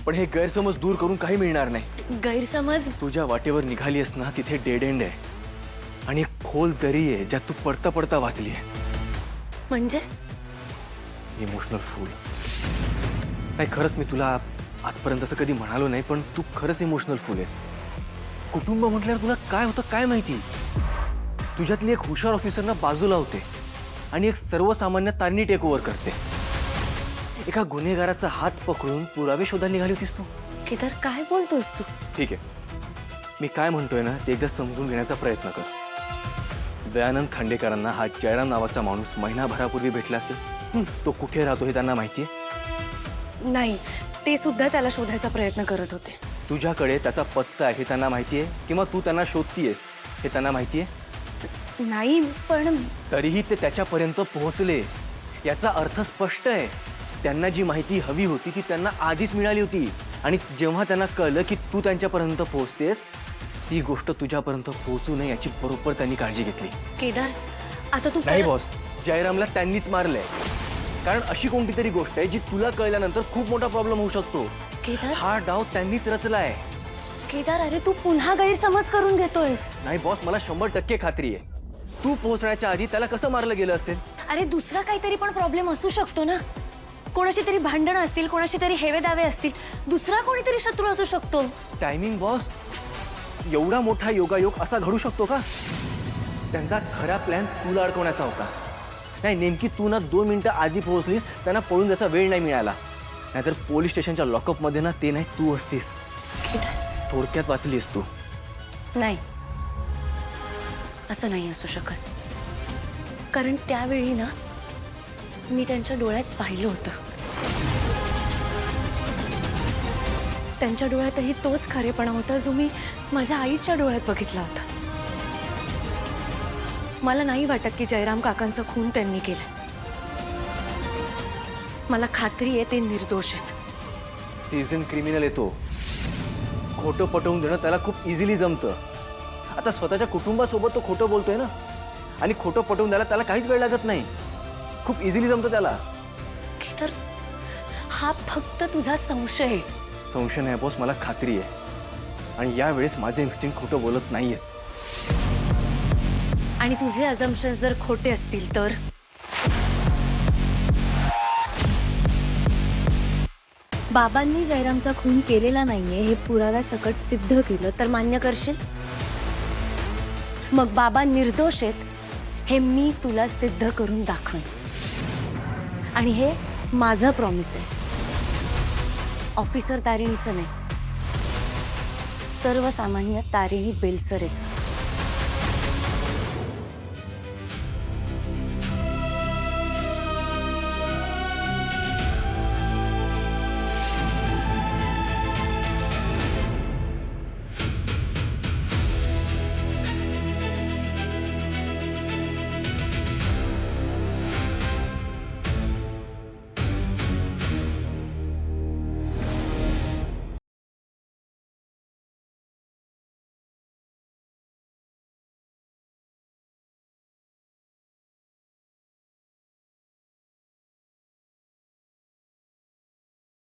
पण हे गैरसमज दूर करून काही मिळणार नाही। गैरसमज? तुझ्या वाटेवर निघालीस ना तिथे डेड एंड आहे आणि एक खोल दरी आहे ज्यात तू पडता पडता वाचली आहे। म्हणजे? Emotional fool. नाही खरंच मी तुला आजपर्यंत असं कधी म्हणालो नाही, पण तू खरंच इमोशनल फूल आहेस। कुटुंब म्हटल्यावर तुला काय होतं काय माहिती। तुझ्यातली एक हुशार ऑफिसरना बाजूला होते आणि एक सर्वसामान्य तारणी टेक ओव्हर करते। एका गुन्हेगाराचा हात पकडून पुरावे शोधायला निघाली होतीस तू। केदार काय बोलतोयस तू? ठीक आहे, मी काय म्हणतोय ना ते एकदा समजून घेण्याचा प्रयत्न कर। दयानंद खांडेकरांना हा जयराम नावाचा माणूस महिनाभरापूर्वी भेटला असेल। तो कुठे राहतो हे त्यांना माहिती आहे? नाही, ते सुद्धा त्याला शोधायचा प्रयत्न करत होते। तुझ्याकडे त्याचा पत्ता आहे हे त्यांना माहिती आहे किंवा तू त्यांना शोधतीयस हे त्यांना माहिती आहे? नाही, पण तरीही ते त्याच्यापर्यंत पोहोचले याचा अर्थ स्पष्ट आहे। त्यांना जी माहिती हवी होती ती त्यांना आधीच मिळाली होती आणि जेव्हा त्यांना कळलं की तू त्यांच्यापर्यंत पोहोचतेस ती गोष्ट तुझ्यापर्यंत पोहोचू नये याची बरोबर त्यांनी काळजी घेतली। केदार आता तू नाही बॉस, जयरामला त्यांनीच मारलंय। कारण अशी कोणती तरी गोष्ट आहे जी तुला कळल्यानंतर खूप मोठा प्रॉब्लेम होऊ शकतो। केदार, हा डाव त्यांनीच रचलाय। केदार अरे तू पुन्हा गैरसमज करून घेतोयस। नाही बॉस, मला 100% खात्री आहे तू पोहोचण्याच्या आधी त्याला कसं मारलं गेलं असेल। अरे दुसरा काहीतरी पण प्रॉब्लेम असू शकतो ना। कोणाशी तरी भांडण असतील, कोणाशी तरी हेवे दावे असतील, दुसरा कोणीतरी शत्रू असू शकतो। टायमिंग बॉस, एवढा मोठा योगायोग असा घडू शकतो का? त्यांचा खरा प्लॅन तुला अडकवण्याचा होता। नाही, नेमकी तू ना 2 मिनिटं आधी पोहोचलीस, त्यांना पळून जायचा वेळ नाही मिळाला। नाहीतर पोलीस स्टेशनच्या लॉकअपमध्ये ना ते नाही तू असतीस। थोडक्यात वाचलीस तू। नाही, असं नाही असू शकत। कारण त्यावेळी ना मी त्यांच्या डोळ्यात पाहिलं होतं। त्यांच्या डोळ्यातही तोच खरेपणा होता जो मी माझ्या आईच्या डोळ्यात बघितला होता। मला नाही वाटत की जयराम काकांचा खून त्यांनी केला। मला खात्री आहे ते निर्दोष आहेत। सीझन क्रिमिनल येतो, खोटं पटवून देणं त्याला खूप इझिली जमतं। आता स्वतःच्या कुटुंबासोबत तो खोटं बोलतोय ना, आणि खोटं पटवून द्यायला त्याला काहीच वेळ लागत नाही, खूप इझिली जमतं त्याला। तर हा फक्त तुझा संशय आहे। संशय नाही बॉस, मला खात्री आहे। आणि यावेळेस माझे इन्स्टिंक्ट खोटं बोलत नाहीये। आणि तुझे अझम्पशन्स जर खोटे असतील तर? बाबांनी जयरामचा खून केलेला नाहीये हे पुराव्यासकट सिद्ध केलं तर मान्य करशील? मग बाबा निर्दोष आहेत हे मी तुला सिद्ध करून दाखवेन। आणि हे माझं प्रॉमिस आहे, ऑफिसर तारिणीचं नाही, सर्वसामान्य तारिणी बेलसरेचं।